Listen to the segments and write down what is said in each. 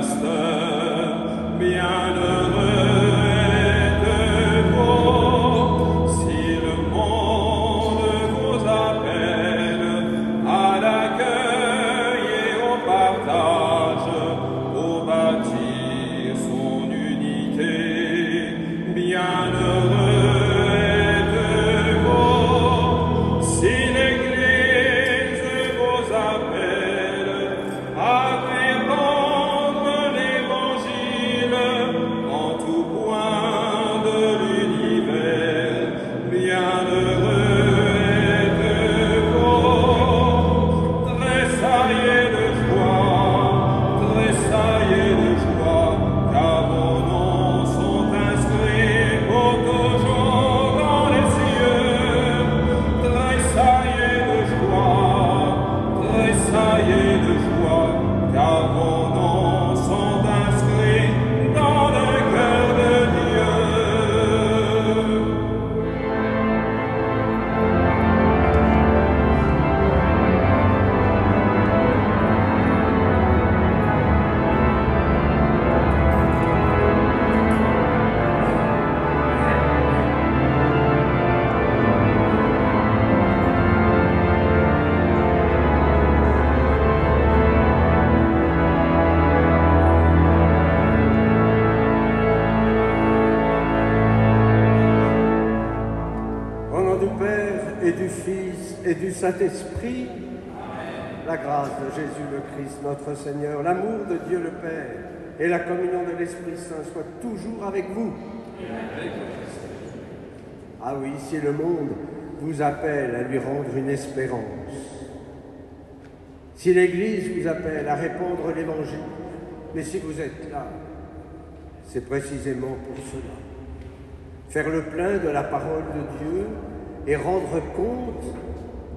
pasteur, bienheureux êtes-vous, si le monde vous appelle à l'accueil et au partage, pour bâtir son unité, bienheureux. Saint-Esprit, la grâce de Jésus le Christ, notre Seigneur, l'amour de Dieu le Père et la communion de l'Esprit Saint soient toujours avec vous. Ah oui, si le monde vous appelle à lui rendre une espérance, si l'Église vous appelle à répandre l'Évangile, mais si vous êtes là, c'est précisément pour cela. Faire le plein de la parole de Dieu et rendre compte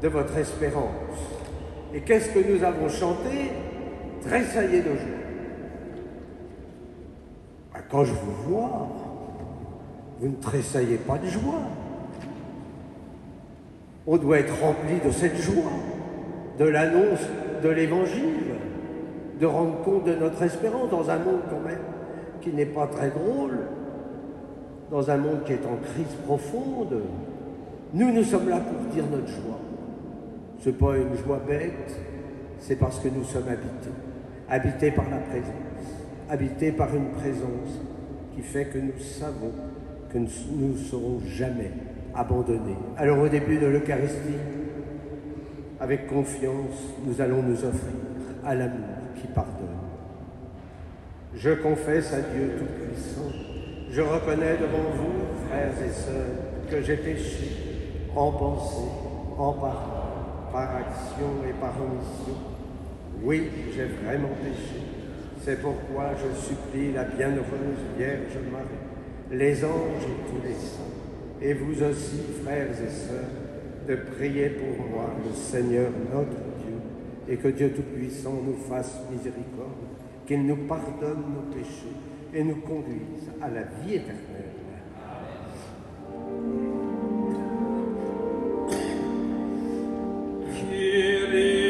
de votre espérance. Et qu'est-ce que nous avons chanté? Tressaillez de joie. Quand je vous vois, vous ne tressaillez pas de joie. On doit être rempli de cette joie, de l'annonce de l'Évangile, de rendre compte de notre espérance dans un monde quand même qui n'est pas très drôle, dans un monde qui est en crise profonde. Nous sommes là pour dire notre joie. Ce n'est pas une joie bête, c'est parce que nous sommes habités par la présence, habités par une présence qui fait que nous savons que nous ne serons jamais abandonnés. Alors au début de l'Eucharistie, avec confiance, nous allons nous offrir à l'amour qui pardonne. Je confesse à Dieu Tout-Puissant, je reconnais devant vous, frères et sœurs, que j'ai péché en pensée, en parole, par action et par omission. Oui, j'ai vraiment péché. C'est pourquoi je supplie la bienheureuse Vierge Marie, les anges et tous les saints, et vous aussi, frères et sœurs, de prier pour moi, le Seigneur notre Dieu, et que Dieu Tout-Puissant nous fasse miséricorde, qu'il nous pardonne nos péchés et nous conduise à la vie éternelle. Kyrie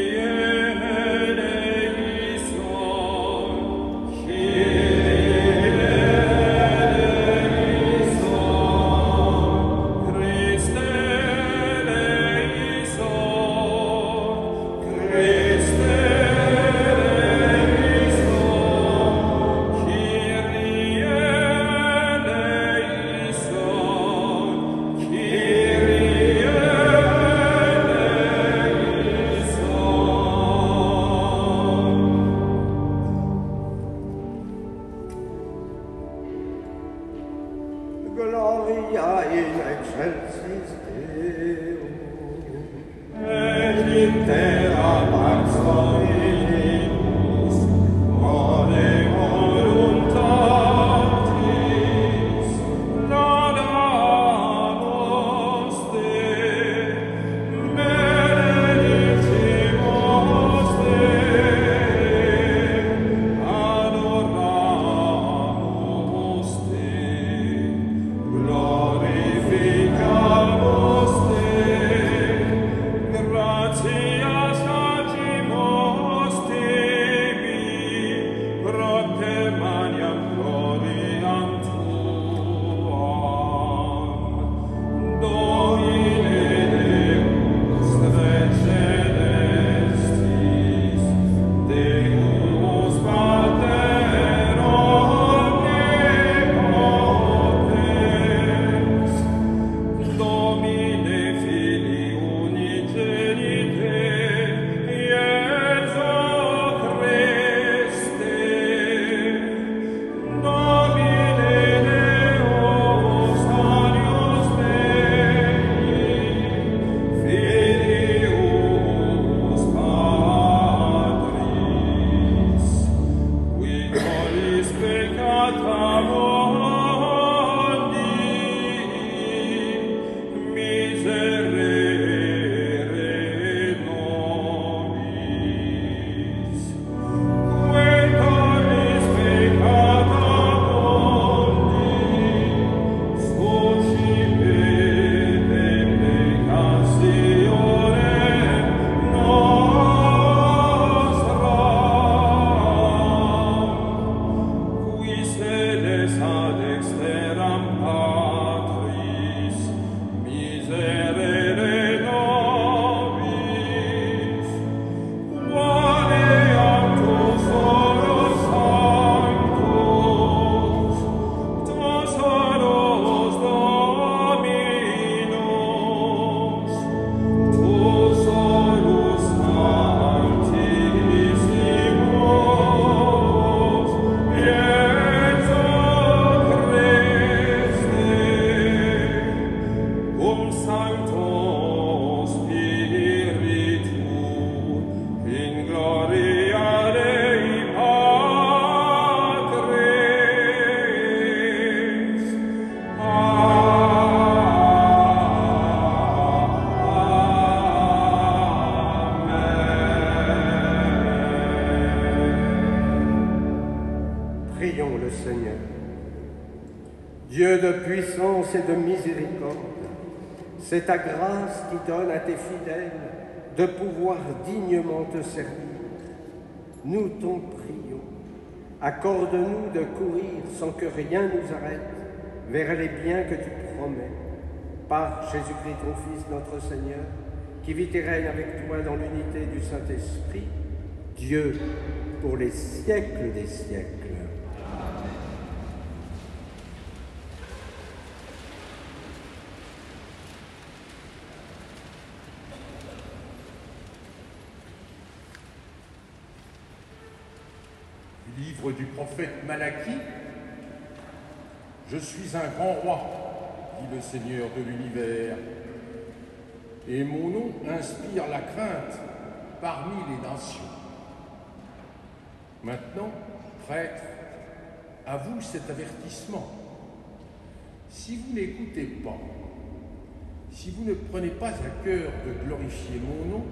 le Seigneur. Dieu de puissance et de miséricorde, c'est ta grâce qui donne à tes fidèles de pouvoir dignement te servir. Nous t'en prions. Accorde-nous de courir sans que rien nous arrête vers les biens que tu promets. Par Jésus-Christ, ton Fils, notre Seigneur, qui vit et règne avec toi dans l'unité du Saint-Esprit, Dieu pour les siècles des siècles. Livre du prophète Malachie. Je suis un grand roi, dit le Seigneur de l'univers, et mon nom inspire la crainte parmi les nations. Maintenant, prêtres, à vous cet avertissement. Si vous n'écoutez pas, si vous ne prenez pas à cœur de glorifier mon nom,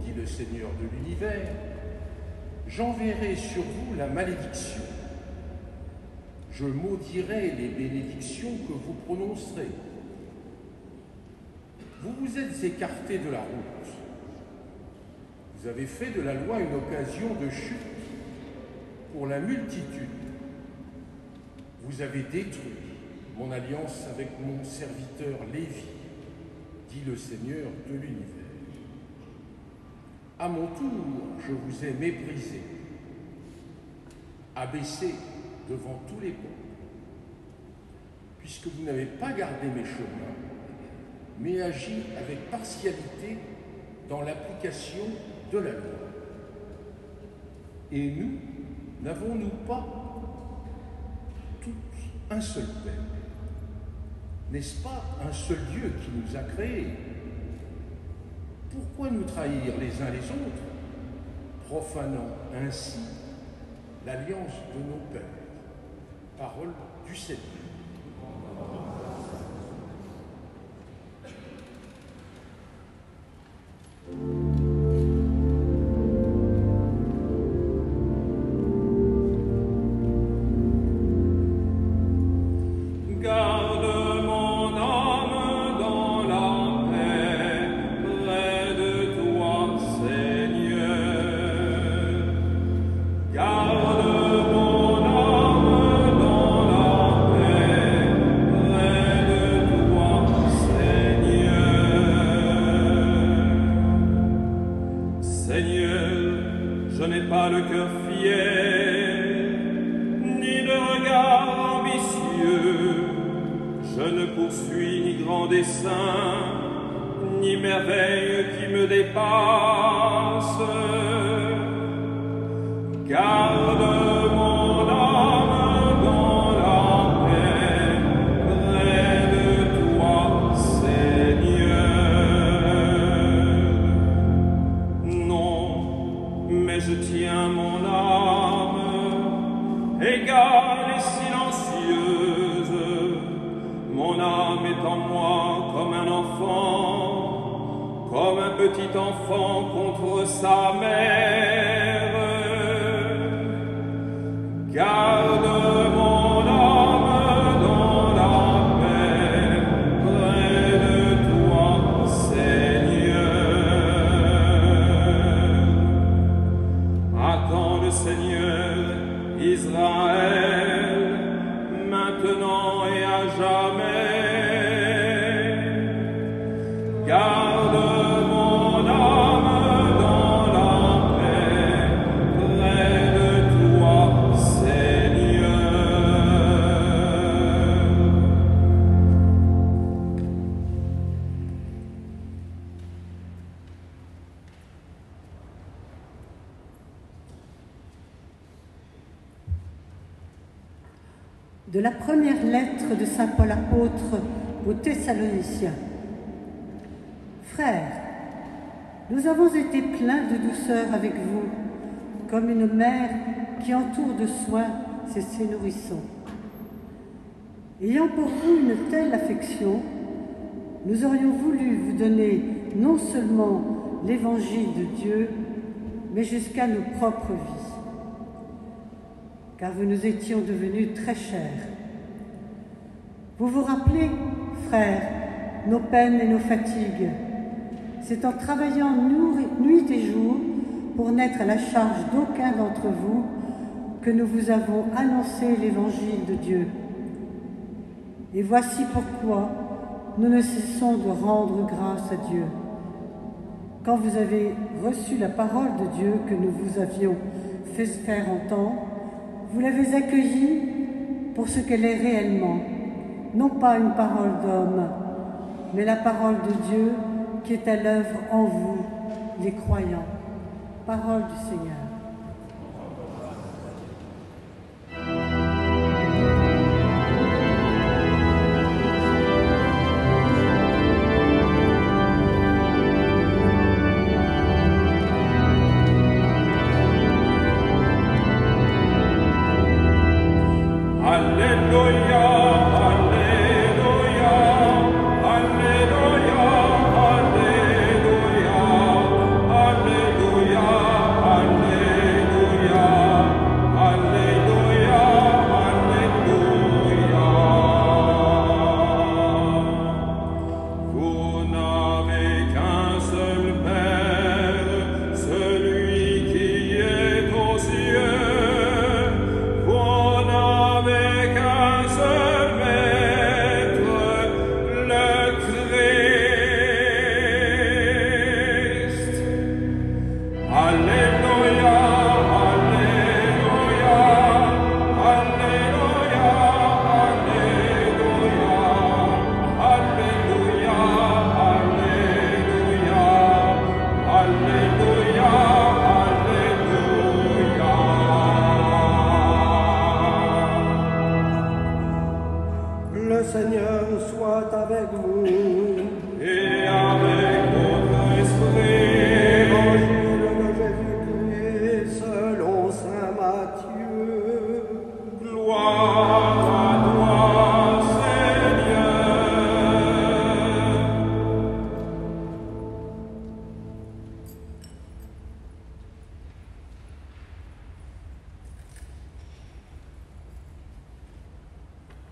dit le Seigneur de l'univers, j'enverrai sur vous la malédiction. Je maudirai les bénédictions que vous prononcerez. Vous vous êtes écartés de la route. Vous avez fait de la loi une occasion de chute pour la multitude. Vous avez détruit mon alliance avec mon serviteur Lévi, dit le Seigneur de l'univers. À mon tour, je vous ai méprisé, abaissé devant tous les peuples, puisque vous n'avez pas gardé mes chemins, mais agi avec partialité dans l'application de la loi. Et nous, n'avons-nous pas tous un seul Père? N'est-ce pas un seul Dieu qui nous a créés? Pourquoi nous trahir les uns les autres, profanant ainsi l'alliance de nos pères? Parole du Seigneur. De la première lettre de saint Paul apôtre aux Thessaloniciens. Frères, nous avons été pleins de douceur avec vous, comme une mère qui entoure de soins ses nourrissons. Ayant pour vous une telle affection, nous aurions voulu vous donner non seulement l'évangile de Dieu, mais jusqu'à nos propres vies. car vous nous étions devenus très chers. Vous vous rappelez, frères, nos peines et nos fatigues. C'est en travaillant nuit et jour pour n'être à la charge d'aucun d'entre vous que nous vous avons annoncé l'évangile de Dieu. Et voici pourquoi nous ne cessons de rendre grâce à Dieu. Quand vous avez reçu la parole de Dieu que nous vous avions fait faire entendre, vous l'avez accueillie pour ce qu'elle est réellement, non pas une parole d'homme, mais la parole de Dieu qui est à l'œuvre en vous, les croyants. Parole du Seigneur.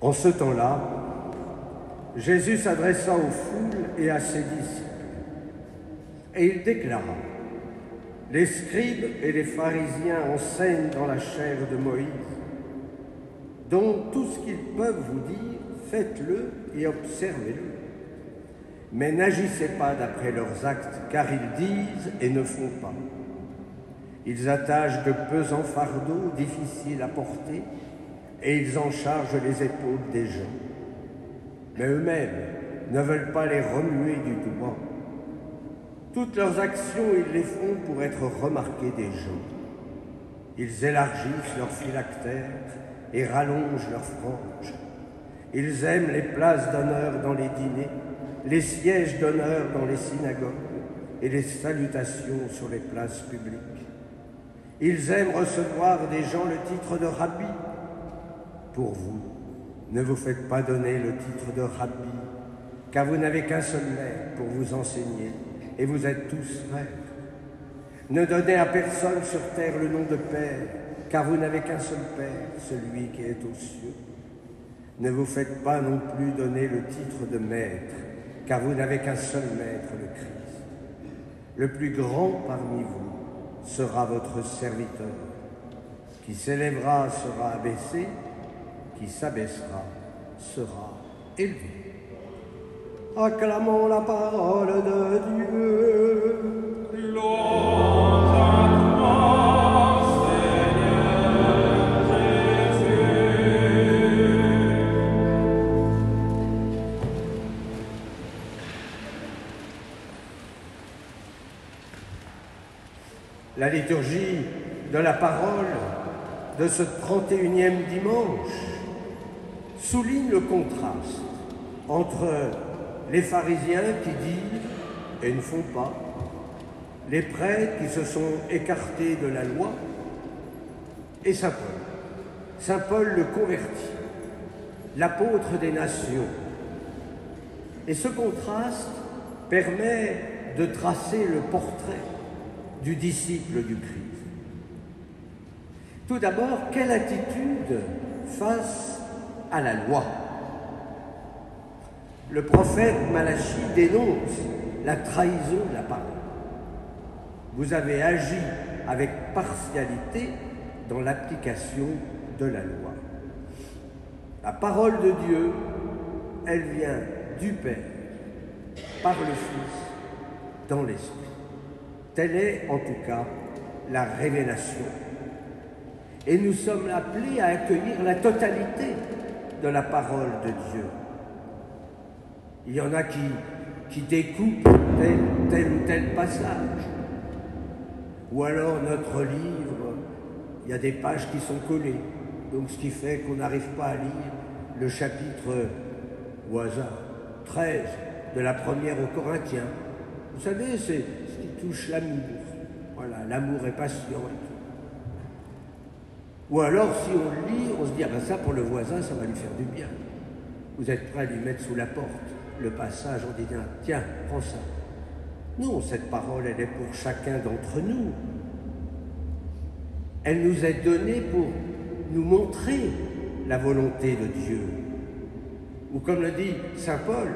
En ce temps-là, Jésus s'adressa aux foules et à ses disciples, et il déclara : « Les scribes et les pharisiens enseignent dans la chair de Moïse. Donc tout ce qu'ils peuvent vous dire, faites-le et observez-le. Mais n'agissez pas d'après leurs actes, car ils disent et ne font pas. Ils attachent de pesants fardeaux difficiles à porter, et ils en chargent les épaules des gens. Mais eux-mêmes ne veulent pas les remuer du doigt. Toutes leurs actions, ils les font pour être remarqués des gens. Ils élargissent leurs phylactères et rallongent leurs franges. Ils aiment les places d'honneur dans les dîners, les sièges d'honneur dans les synagogues et les salutations sur les places publiques. Ils aiment recevoir des gens le titre de rabbi. Pour vous, ne vous faites pas donner le titre de rabbi, car vous n'avez qu'un seul maître pour vous enseigner, et vous êtes tous frères. Ne donnez à personne sur terre le nom de Père, car vous n'avez qu'un seul Père, celui qui est aux cieux. Ne vous faites pas non plus donner le titre de Maître, car vous n'avez qu'un seul Maître, le Christ. Le plus grand parmi vous sera votre serviteur. Qui s'élèvera sera abaissé, qui s'abaissera sera élevé. Acclamons la parole de Dieu. Louange à toi, Seigneur Jésus. La liturgie de la parole de ce 31e dimanche souligne le contraste entre les pharisiens qui disent et ne font pas, les prêtres qui se sont écartés de la loi, et Saint Paul. Saint Paul le converti, l'apôtre des nations. Et ce contraste permet de tracer le portrait du disciple du Christ. Tout d'abord, quelle attitude face à la loi? Le prophète Malachie dénonce la trahison de la parole. Vous avez agi avec partialité dans l'application de la loi. La parole de Dieu, elle vient du Père, par le Fils, dans l'Esprit. Telle est, en tout cas, la révélation. Et nous sommes appelés à accueillir la totalité de la parole de Dieu. Il y en a qui découpent tel ou tel passage. Ou alors notre livre, il y a des pages qui sont collées. Donc ce qui fait qu'on n'arrive pas à lire le chapitre au hasard, 13 de la première aux Corinthiens. Vous savez, c'est ce qui touche l'amour. Voilà, l'amour est patient et tout. Ou alors, si on le lit, on se dit, ah ben ça, pour le voisin, ça va lui faire du bien. Vous êtes prêt à lui mettre sous la porte le passage en disant, tiens, prends ça. Non, cette parole, elle est pour chacun d'entre nous. Elle nous est donnée pour nous montrer la volonté de Dieu. Ou comme le dit saint Paul,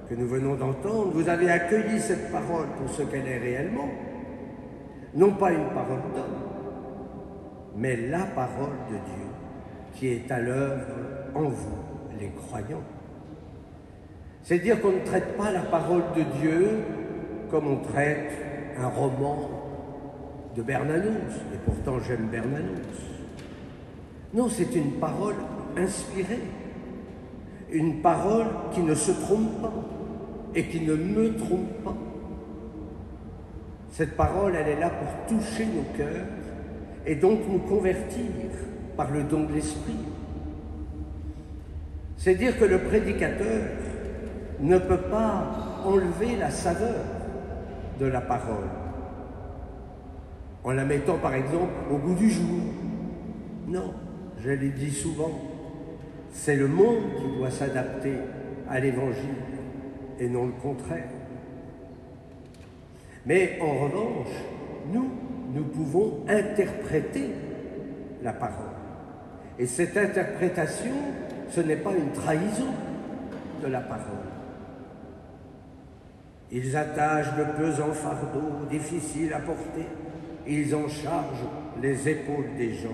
que nous venons d'entendre, vous avez accueilli cette parole pour ce qu'elle est réellement, non pas une parole d'homme, mais la parole de Dieu qui est à l'œuvre en vous, les croyants. C'est dire qu'on ne traite pas la parole de Dieu comme on traite un roman de Bernanos, et pourtant j'aime Bernanos. Non, c'est une parole inspirée, une parole qui ne se trompe pas et qui ne me trompe pas. Cette parole, elle est là pour toucher nos cœurs et donc nous convertir par le don de l'Esprit. C'est dire que le prédicateur ne peut pas enlever la saveur de la parole en la mettant par exemple au goût du jour. Non, je l'ai dit souvent, c'est le monde qui doit s'adapter à l'Évangile et non le contraire. Mais en revanche, nous pouvons interpréter la parole. Et cette interprétation, ce n'est pas une trahison de la parole. Ils attachent de pesants fardeaux difficiles à porter, ils en chargent les épaules des gens.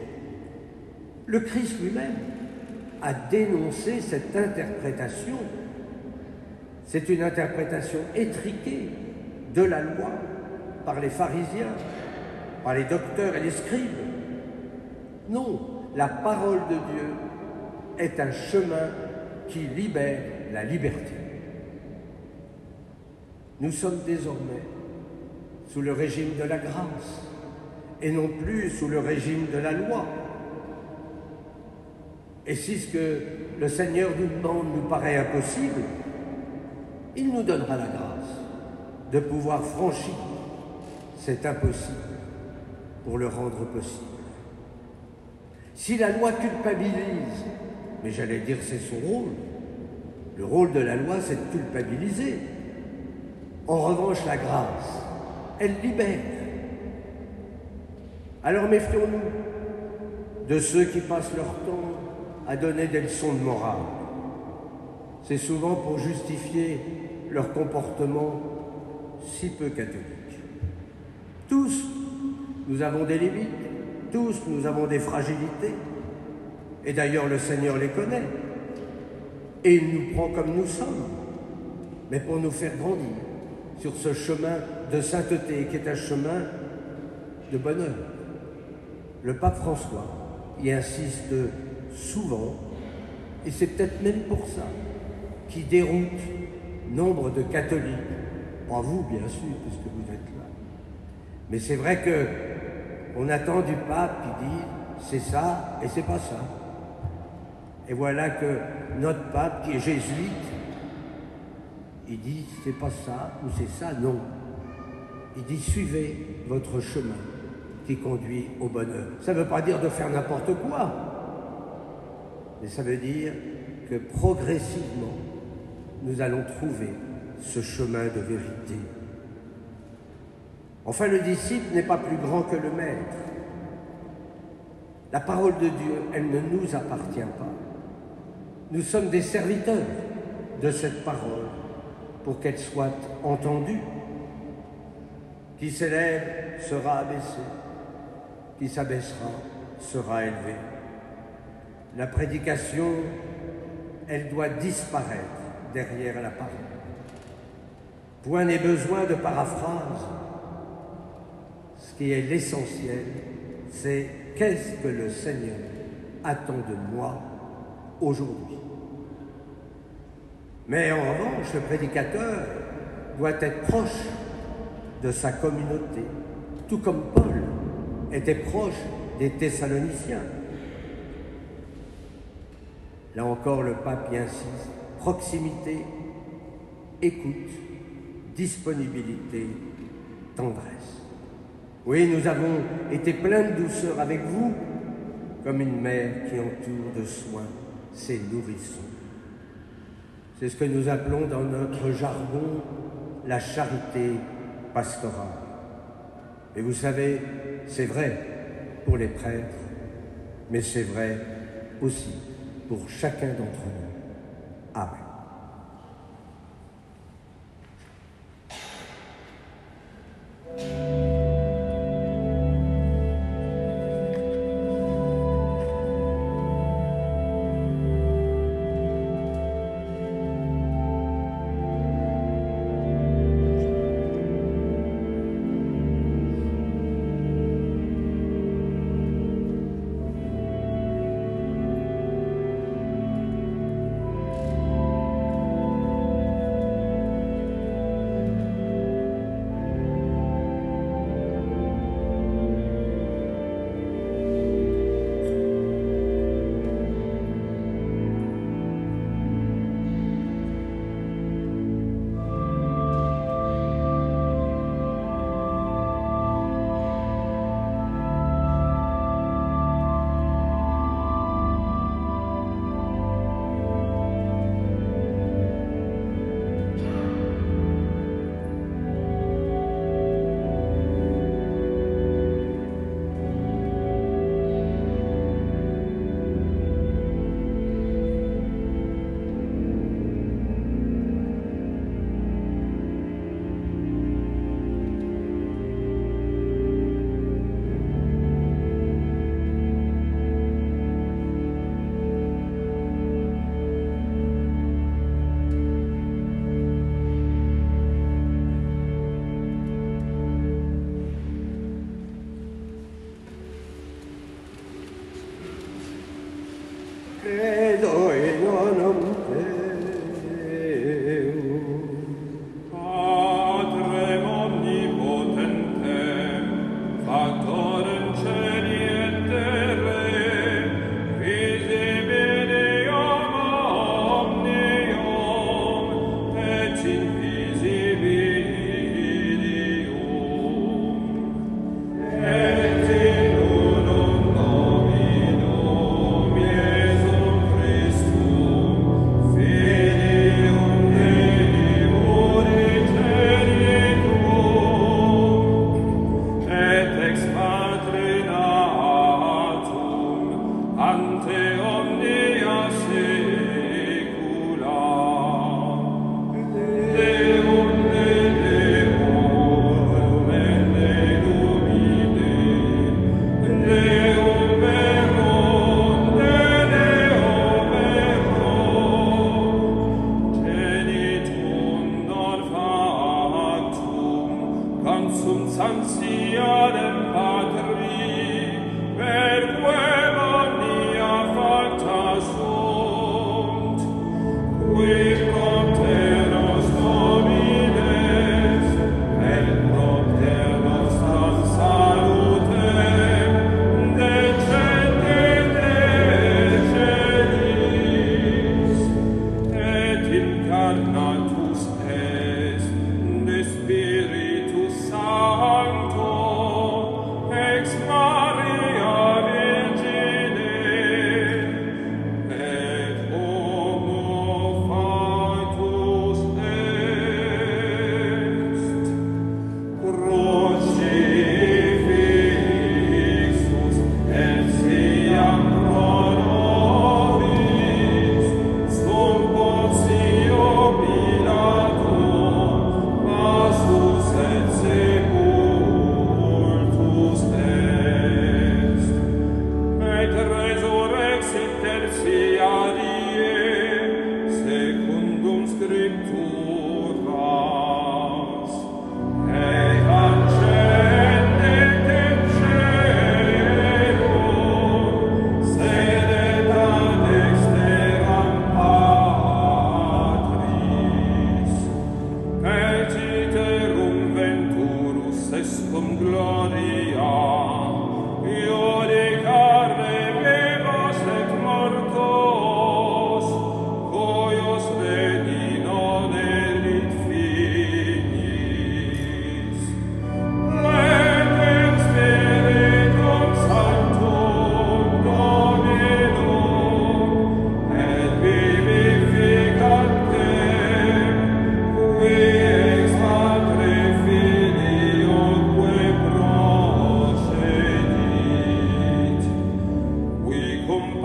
Le Christ lui-même a dénoncé cette interprétation. C'est une interprétation étriquée de la loi par les pharisiens, par les docteurs et les scribes. Non, la parole de Dieu est un chemin qui libère la liberté. Nous sommes désormais sous le régime de la grâce et non plus sous le régime de la loi. Et si ce que le Seigneur nous demande nous paraît impossible, il nous donnera la grâce de pouvoir franchir cet impossible pour le rendre possible. Si la loi culpabilise, mais j'allais dire c'est son rôle, le rôle de la loi c'est de culpabiliser. En revanche, la grâce, elle libère. Alors méfions-nous de ceux qui passent leur temps à donner des leçons de morale. C'est souvent pour justifier leur comportement si peu catholique. Tous, nous avons des limites, tous, nous avons des fragilités, et d'ailleurs le Seigneur les connaît, et il nous prend comme nous sommes, mais pour nous faire grandir sur ce chemin de sainteté qui est un chemin de bonheur. Le pape François y insiste souvent, et c'est peut-être même pour ça qu'il déroute nombre de catholiques, pas vous bien sûr, puisque vous êtes là, mais c'est vrai qu'on attend du pape qui dit c'est ça et c'est pas ça. Et voilà que notre pape qui est jésuite, il dit c'est pas ça ou c'est ça, non. Il dit suivez votre chemin qui conduit au bonheur. Ça ne veut pas dire de faire n'importe quoi, mais ça veut dire que progressivement, nous allons trouver ce chemin de vérité. Enfin, le disciple n'est pas plus grand que le maître. La parole de Dieu, elle ne nous appartient pas. Nous sommes des serviteurs de cette parole pour qu'elle soit entendue. Qui s'élève sera abaissé, qui s'abaissera sera élevé. La prédication, elle doit disparaître derrière la parole. Point n'est besoin de paraphrase. Ce qui est l'essentiel, c'est qu'est-ce que le Seigneur attend de moi aujourd'hui. Mais en revanche, le prédicateur doit être proche de sa communauté, tout comme Paul était proche des Thessaloniciens. Là encore, le pape y insiste, proximité, écoute, disponibilité, tendresse. Oui, nous avons été pleins de douceur avec vous, comme une mère qui entoure de soins ses nourrissons. C'est ce que nous appelons dans notre jargon la charité pastorale. Et vous savez, c'est vrai pour les prêtres, mais c'est vrai aussi pour chacun d'entre nous. Amen. Credo in onum Deum. Patrem omnipotentem, factorem celi et terrae, visibilium omnium, et invisibilium. Et in unum Dominum Iesum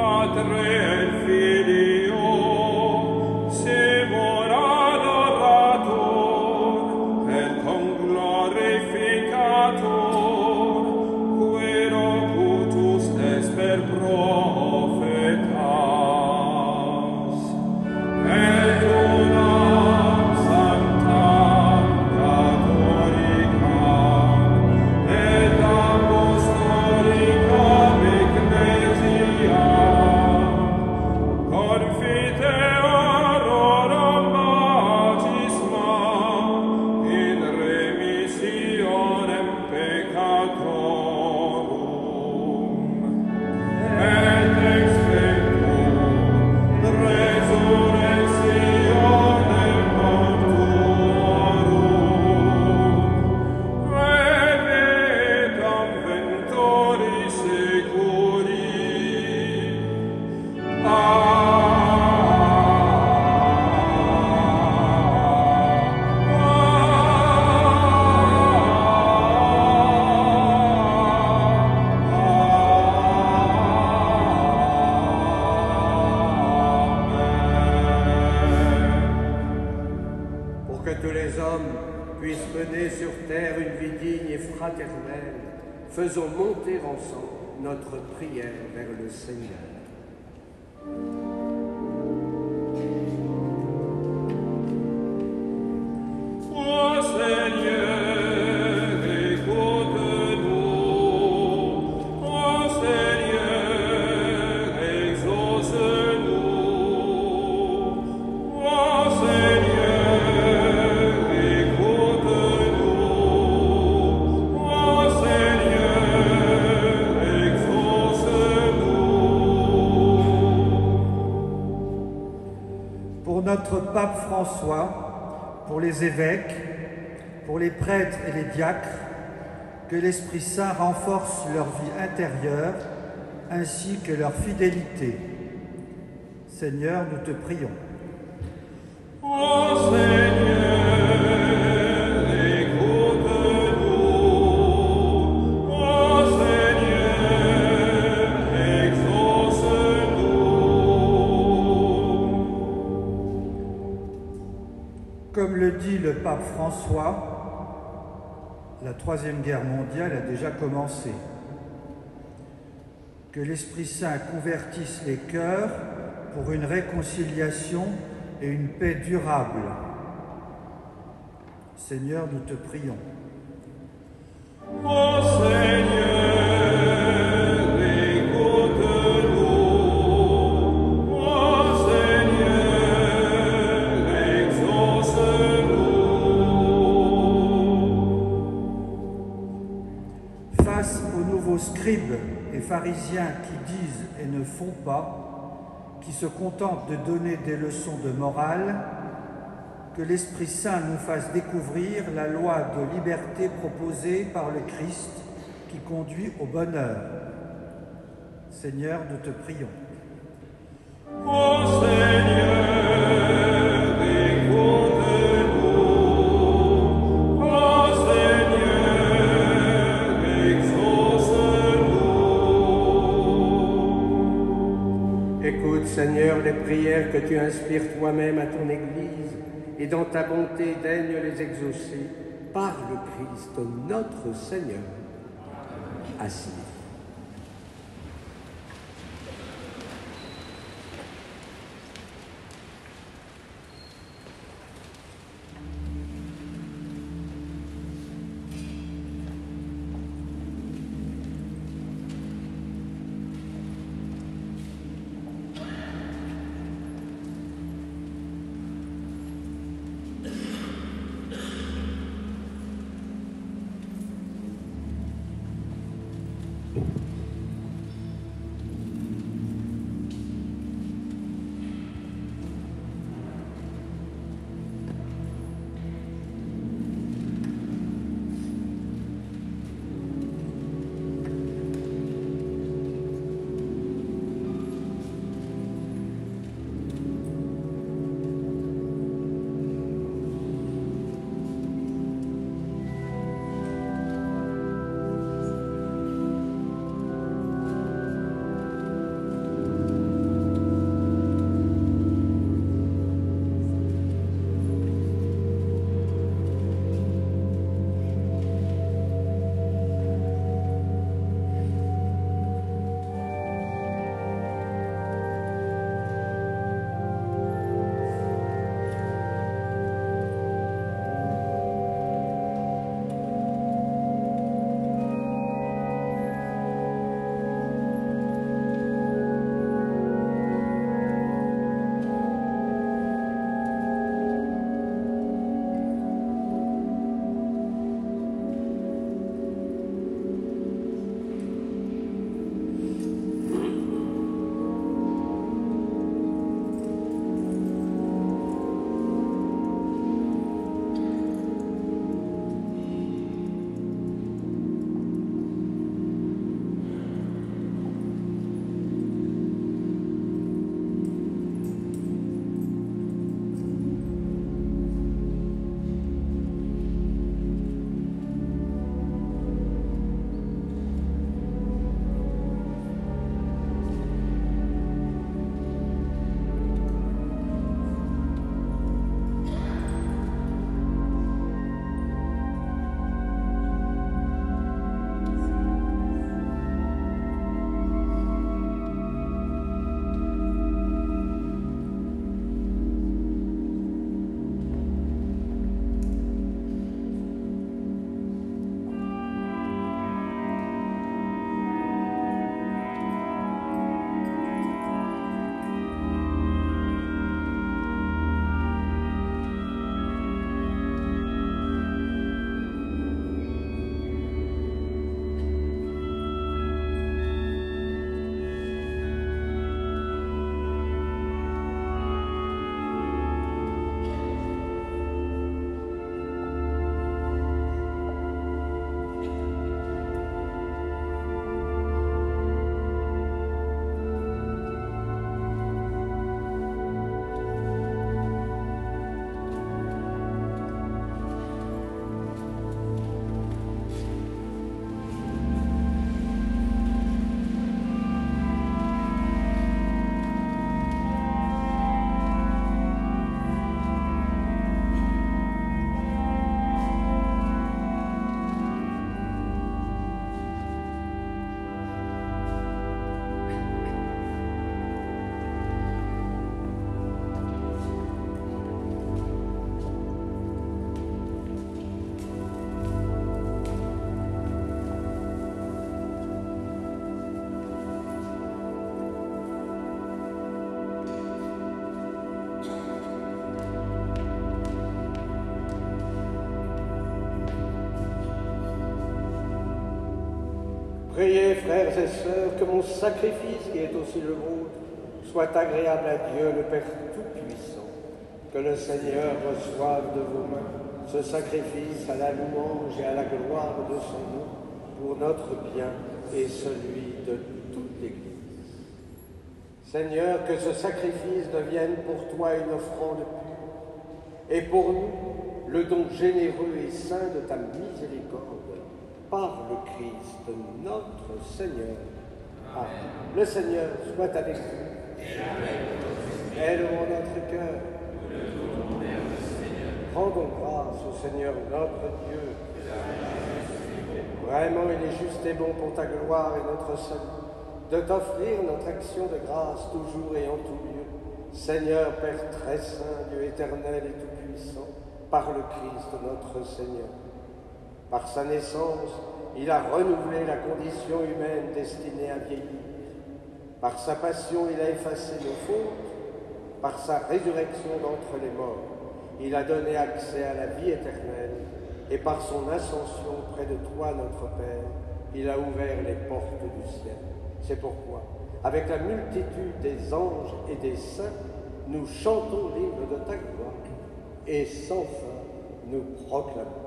Padre et Filio, semor adorator, et cum glorificator, quero putus est per profetas. Et unam sanctam catholicam et apostolicam ecclesiam confiteorum baptismam in remissionem peccatorum et expectum resurrectionem mortuorum revetam ventori securi. Pour que tous les hommes puissent mener sur terre une vie digne et fraternelle, faisons monter ensemble notre prière vers le Seigneur. Ô Seigneur, écoute-nous. Ô Seigneur, exauce-nous. Ô Seigneur, écoute-nous. Ô Seigneur, exauce-nous. Pour notre pape François, pour les évêques, pour les prêtres et les diacres, que l'Esprit Saint renforce leur vie intérieure ainsi que leur fidélité. Seigneur, nous te prions. Ô Seigneur, écoute-nous. Ô Seigneur, exauce-nous. Comme le dit le pape François, la Troisième Guerre mondiale a déjà commencé. Que l'Esprit Saint convertisse les cœurs pour une réconciliation et une paix durable. Seigneur, nous te prions. Ô Seigneur, écoute-nous. Ô Seigneur, exauce-nous. Face aux nouveaux scribes et pharisiens qui disent et ne font pas, qui se contentent de donner des leçons de morale, que l'Esprit Saint nous fasse découvrir la loi de liberté proposée par le Christ qui conduit au bonheur. Seigneur, nous te prions. Ô Seigneur, écoute-nous. Ô Seigneur, exauce-nous. Écoute, Seigneur, les prières que tu inspires toi-même à ton Église, et dans ta bonté daigne les exaucer par le Christ notre Seigneur. Assis. frères et sœurs, que mon sacrifice, qui est aussi le vôtre, soit agréable à Dieu, le Père Tout-Puissant. Que le Seigneur reçoive de vos mains ce sacrifice à la louange et à la gloire de son nom, pour notre bien et celui de toute l'Église. Seigneur, que ce sacrifice devienne pour toi une offrande pure, et pour nous le don généreux et saint de ta miséricorde, par le Christ notre Seigneur. Amen. Le Seigneur soit avec vous. Élevons notre cœur. Rendons grâce au Seigneur notre Dieu. Vraiment, il est juste et bon pour ta gloire et notre salut, de t'offrir notre action de grâce toujours et en tout lieu. Seigneur, Père très saint, Dieu éternel et tout-puissant, par le Christ notre Seigneur. Par sa naissance, il a renouvelé la condition humaine destinée à vieillir. Par sa passion, il a effacé nos fautes. Par sa résurrection d'entre les morts, il a donné accès à la vie éternelle. Et par son ascension près de toi, notre Père, il a ouvert les portes du ciel. C'est pourquoi, avec la multitude des anges et des saints, nous chantons l'hymne de ta gloire, et sans fin, nous proclamons.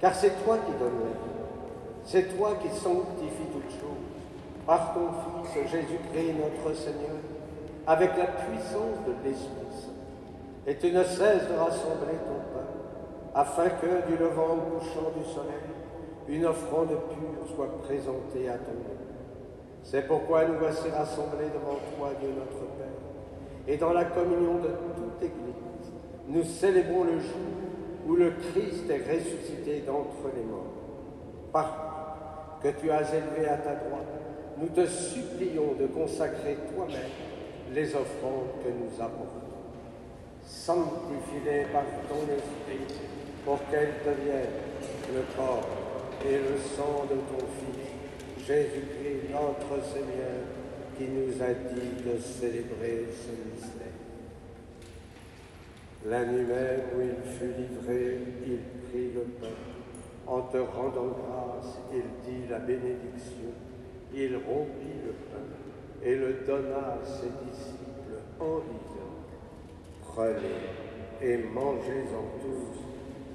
Car c'est toi qui donnes la vie, c'est toi qui sanctifies toutes choses, par ton Fils Jésus-Christ notre Seigneur, avec la puissance de l'Esprit Saint. Et tu ne cesses de rassembler ton peuple, afin que, du levant au couchant du soleil, une offrande pure soit présentée à ton nom. C'est pourquoi nous voici rassemblés devant toi, Dieu notre Père, et dans la communion de toute Église, nous célébrons le jour où le Christ est ressuscité d'entre les morts. Par que tu as élevé à ta droite, nous te supplions de consacrer toi-même les offrandes que nous apportons. Sanctifie-les par ton Esprit, pour qu'elles deviennent le corps et le sang de ton Fils, Jésus-Christ notre Seigneur, qui nous a dit de célébrer ce mystère. La nuit même où il fut livré, il prit le pain. En te rendant grâce, il dit la bénédiction. Il rompit le pain et le donna à ses disciples en disant : Prenez et mangez-en tous.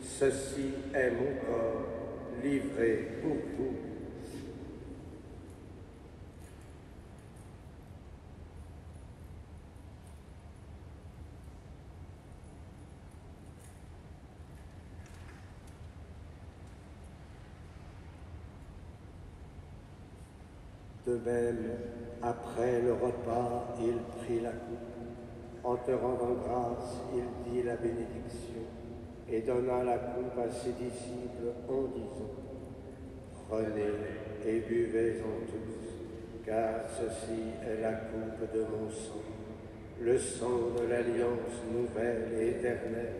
Ceci est mon corps livré pour vous. De même, après le repas, il prit la coupe. En te rendant grâce, il dit la bénédiction et donna la coupe à ses disciples en disant : Prenez et buvez-en tous, car ceci est la coupe de mon sang, le sang de l'alliance nouvelle et éternelle,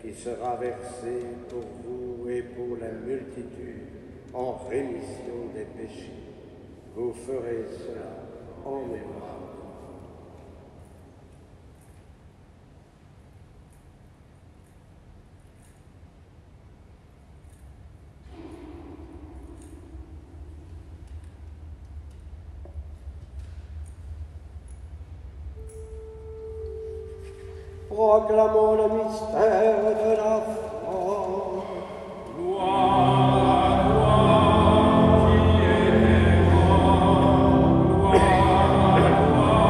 qui sera versé pour vous et pour la multitude en rémission des péchés. Vous ferez cela en mémoire. Proclamons le mystère de la foi. Gloire, gloire, gloire, gloire.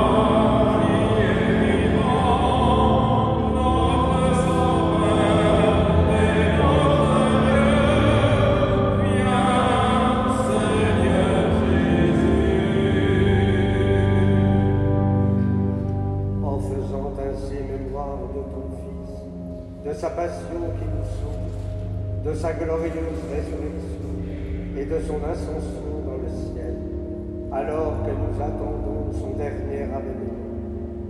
gloire de ton Fils, de sa passion qui nous sauve, de sa glorieuse résurrection et de son ascension dans le ciel, alors que nous attendons son dernier avènement.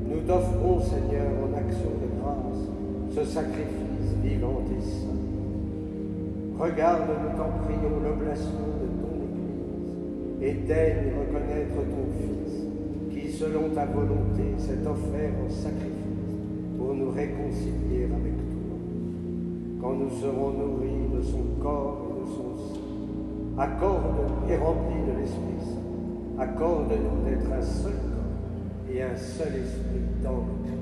Nous t'offrons, Seigneur, en action de grâce, ce sacrifice vivant et saint. Regarde, nous t'en prions, l'oblation de ton Église, et daigne reconnaître ton Fils, qui, selon ta volonté, s'est offert en sacrifice pour nous réconcilier avec toi. Quand nous serons nourris de son corps et de son sang, accorde et remplis de l'Esprit Saint, accorde-nous d'être un seul corps et un seul esprit dans le Christ.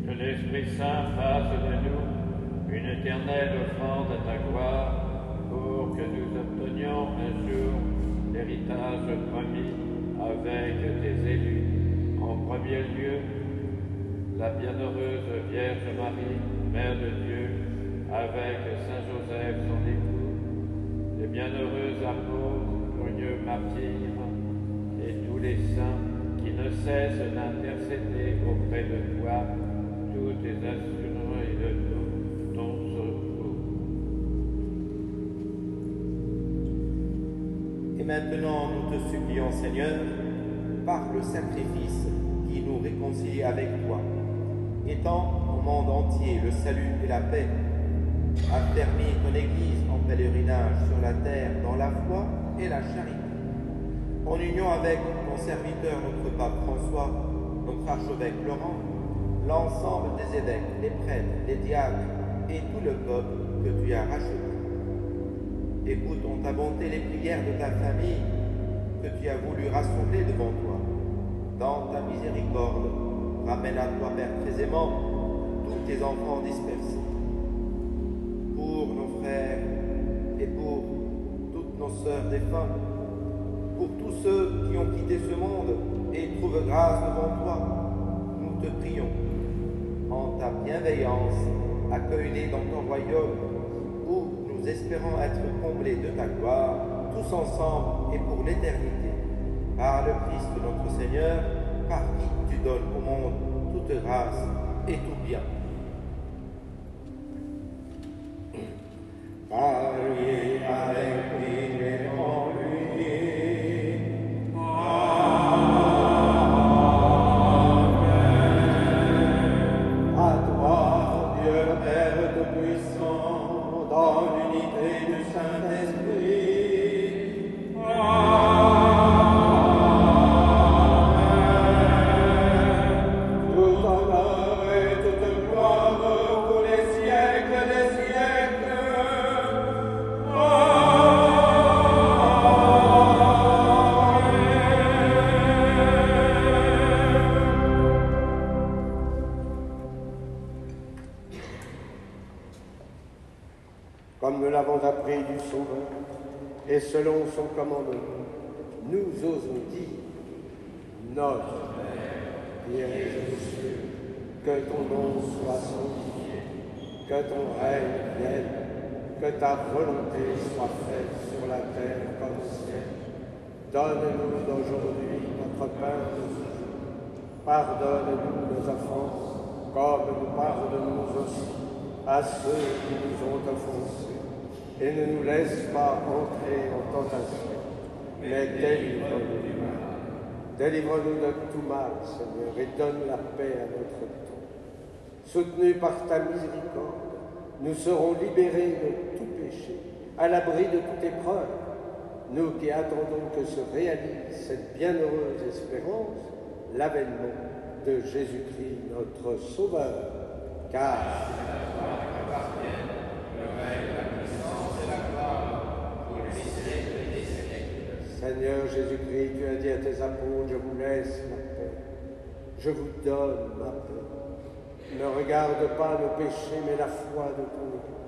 Que l'Esprit Saint fasse de nous une éternelle offrande à ta gloire, pour que nous obtenions un jour l'héritage promis avec tes élus. En premier lieu, la bienheureuse Vierge Marie, Mère de Dieu, avec Saint Joseph, son époux, les bienheureux apôtres, glorieux martyrs, et tous les saints qui ne cessent d'intercéder auprès de toi, tous tes assureurs et de nous, ton secours. Et maintenant, nous te supplions, Seigneur, par le sacrifice qui nous réconcilie avec toi, étends au monde entier le salut et la paix, affermis ton Église en pèlerinage sur la terre dans la foi et la charité. En union avec ton serviteur, notre pape François, notre archevêque Laurent, l'ensemble des évêques, les prêtres, les diacres et tout le peuple que tu as racheté. Écoute en ta bonté les prières de ta famille que tu as voulu rassembler devant toi. Dans ta miséricorde, ramène à toi, Père très aimant, tous tes enfants dispersés. Pour nos frères et pour toutes nos sœurs défuntes, pour tous ceux qui ont quitté ce monde et trouvent grâce devant toi, nous te prions. En ta bienveillance, accueille-les dans ton royaume, où nous espérons être comblés de ta gloire, tous ensemble et pour l'éternité. Par le Christ notre Seigneur, par qui tu donnes au monde toute grâce et tout bien. Parlez avec lui et en lui. À toi, Dieu le Père Tout-Puissant, dans l'unité du Saint-Esprit. Tout honneur et toute gloire pour les siècles des siècles. Comme nous l'avons appris du Sauveur, et selon son commandement, nous osons dire, Notre Père, qui es aux cieux, que ton nom soit sanctifié, que ton règne vienne, que ta volonté soit faite sur la terre comme au ciel. Donne-nous d'aujourd'hui notre pain de ce jour. Pardonne-nous nos offenses, comme nous pardonnons aussi à ceux qui nous ont offensés. Et ne nous laisse pas entrer en tentation, mais délivre-nous du mal. Délivre-nous de tout mal, Seigneur, et donne la paix à notre temps. Soutenus par ta miséricorde, nous serons libérés de tout péché, à l'abri de toute épreuve. Nous qui attendons que se réalise cette bienheureuse espérance, l'avènement de Jésus-Christ, notre Sauveur. Car Seigneur Jésus-Christ, tu as dit à tes apôtres, je vous laisse ma paix, je vous donne ma paix. Ne regarde pas nos péchés, mais la foi de ton Église.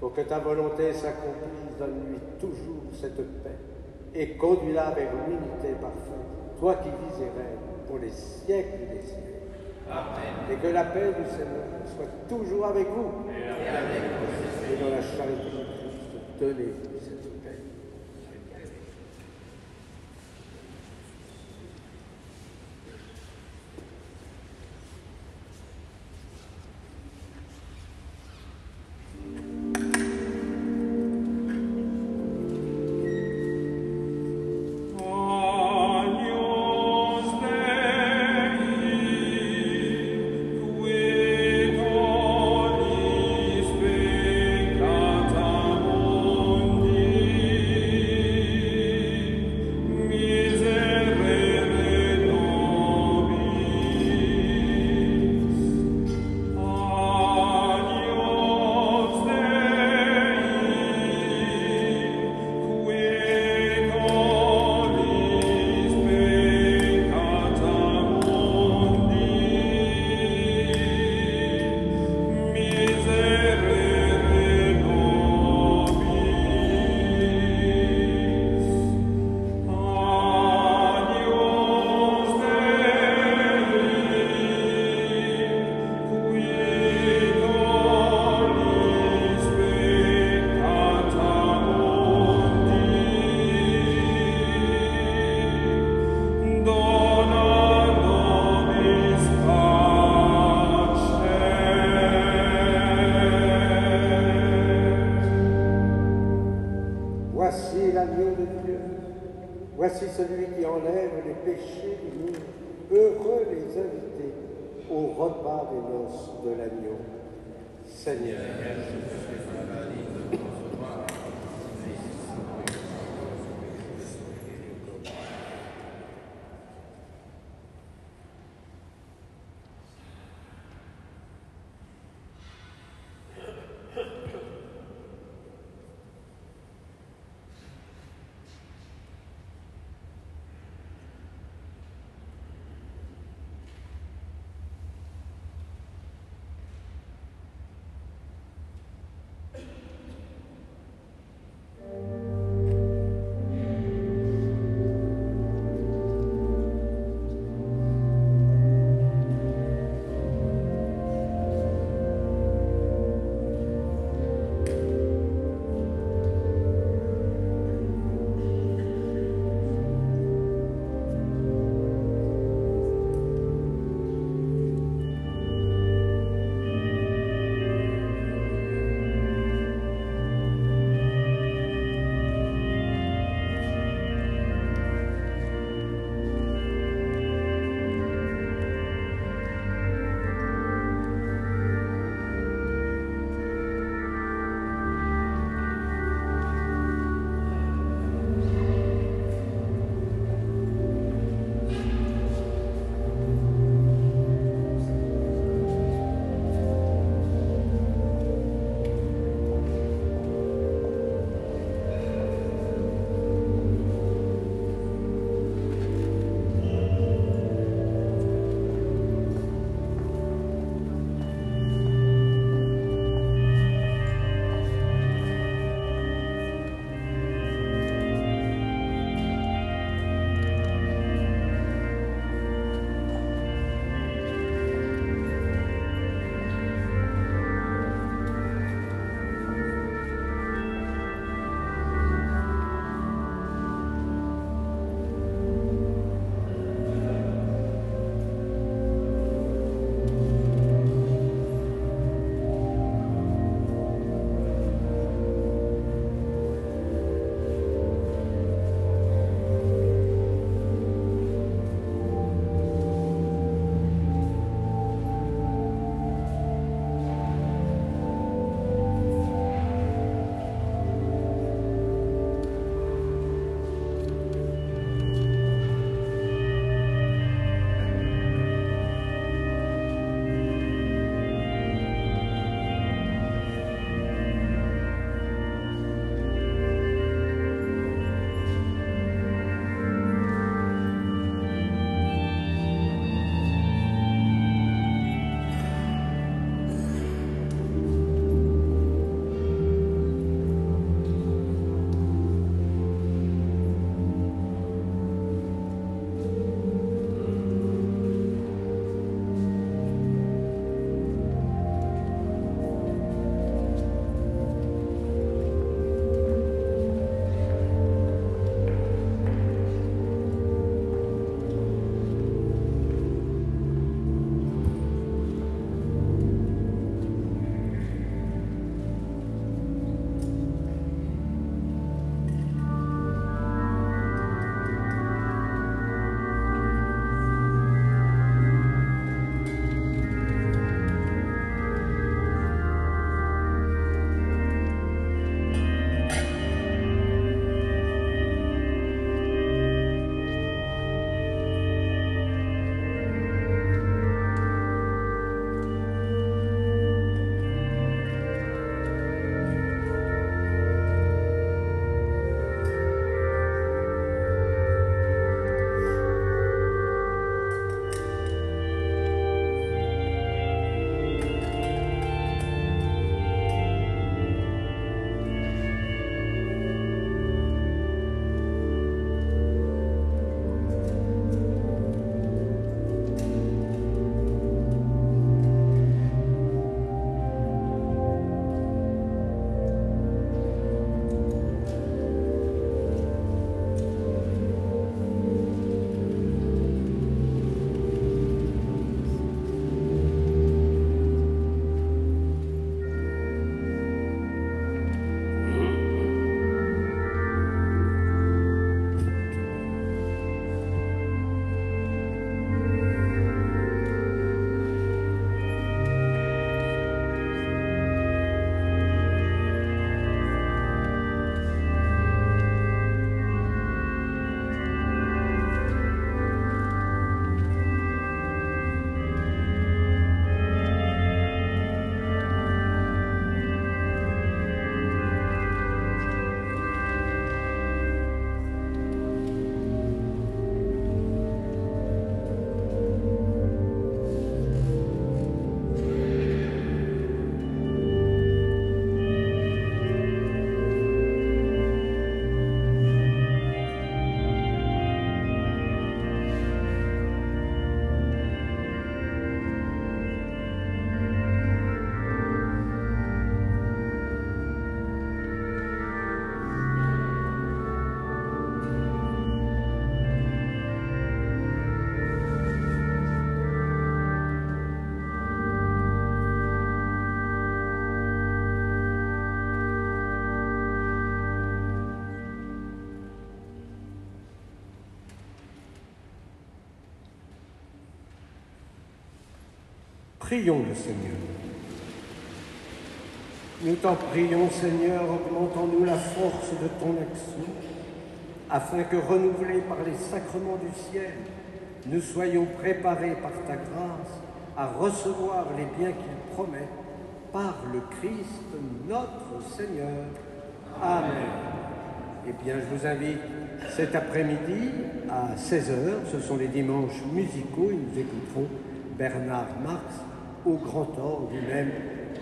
Pour que ta volonté s'accomplisse, donne-lui toujours cette paix et conduis-la vers l'unité parfaite, toi qui vis et règnes pour les siècles des siècles. Amen. Et que la paix du Seigneur soit toujours avec vous. Et dans la charité de Christ, donnez-vous cette paix. celui qui enlève les péchés du monde. Heureux les invités au repas des noces de l'agneau. Seigneur, Prions le Seigneur. Nous t'en prions, Seigneur, augmente en nous la force de ton action, afin que, renouvelés par les sacrements du ciel, nous soyons préparés par ta grâce à recevoir les biens qu'il promet par le Christ notre Seigneur. Amen. Eh bien, je vous invite cet après-midi à 16h, ce sont les dimanches musicaux, et nous écouterons Bernard Marx au grand orgue, lui-même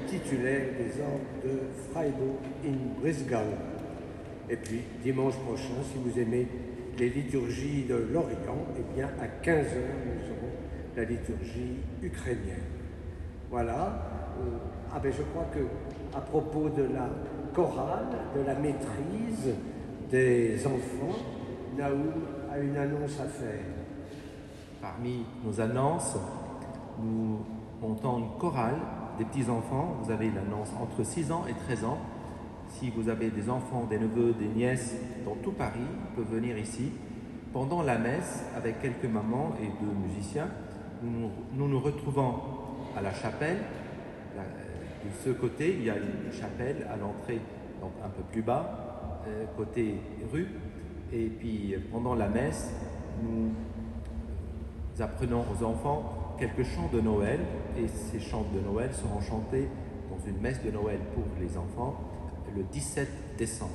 titulaire des orgues de Freiburg in Breisgau. Et puis, dimanche prochain, si vous aimez les liturgies de l'Orient, eh bien, à 15h, nous aurons la liturgie ukrainienne. Voilà. Je crois que, à propos de la chorale, de la maîtrise des enfants, Naoum a une annonce à faire. Parmi nos annonces, nous montons une chorale des petits-enfants. Vous avez l'annonce entre 6 ans et 13 ans. Si vous avez des enfants, des neveux, des nièces dans tout Paris, ils peuvent venir ici. Pendant la messe, avec quelques mamans et 2 musiciens, nous nous retrouvons à la chapelle. De ce côté, il y a une chapelle à l'entrée, donc un peu plus bas, côté rue. Et puis, pendant la messe, nous apprenons aux enfants quelques chants de Noël. Et ces chants de Noël seront chantés dans une messe de Noël pour les enfants le 17 décembre.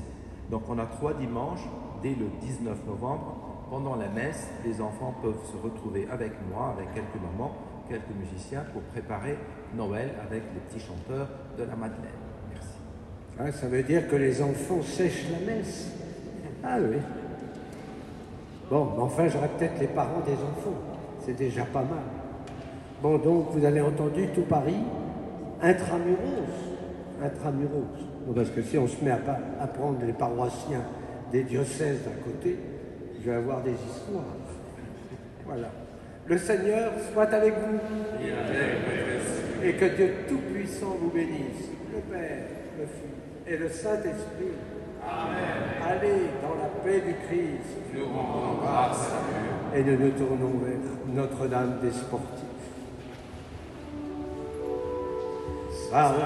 Donc, on a 3 dimanches dès le 19 novembre. Pendant la messe, les enfants peuvent se retrouver avec moi, avec quelques mamans, quelques musiciens pour préparer Noël avec les petits chanteurs de la Madeleine. Merci. Ah, ça veut dire que les enfants sèchent la messe. Ah oui. Bon, mais enfin, j'aurais peut-être les parents des enfants. C'est déjà pas mal. Bon, donc, vous avez entendu tout Paris, intramuros. Intramuros. Bon, parce que si on se met à prendre les paroissiens des diocèses d'un côté, je vais avoir des histoires. Voilà. Le Seigneur soit avec vous. Et que Dieu Tout-Puissant vous bénisse, le Père, le Fils et le Saint-Esprit. Amen. Allez dans la paix du Christ. Nous rendons grâce à Dieu. Et nous nous tournons vers Notre-Dame des Sportifs. Salve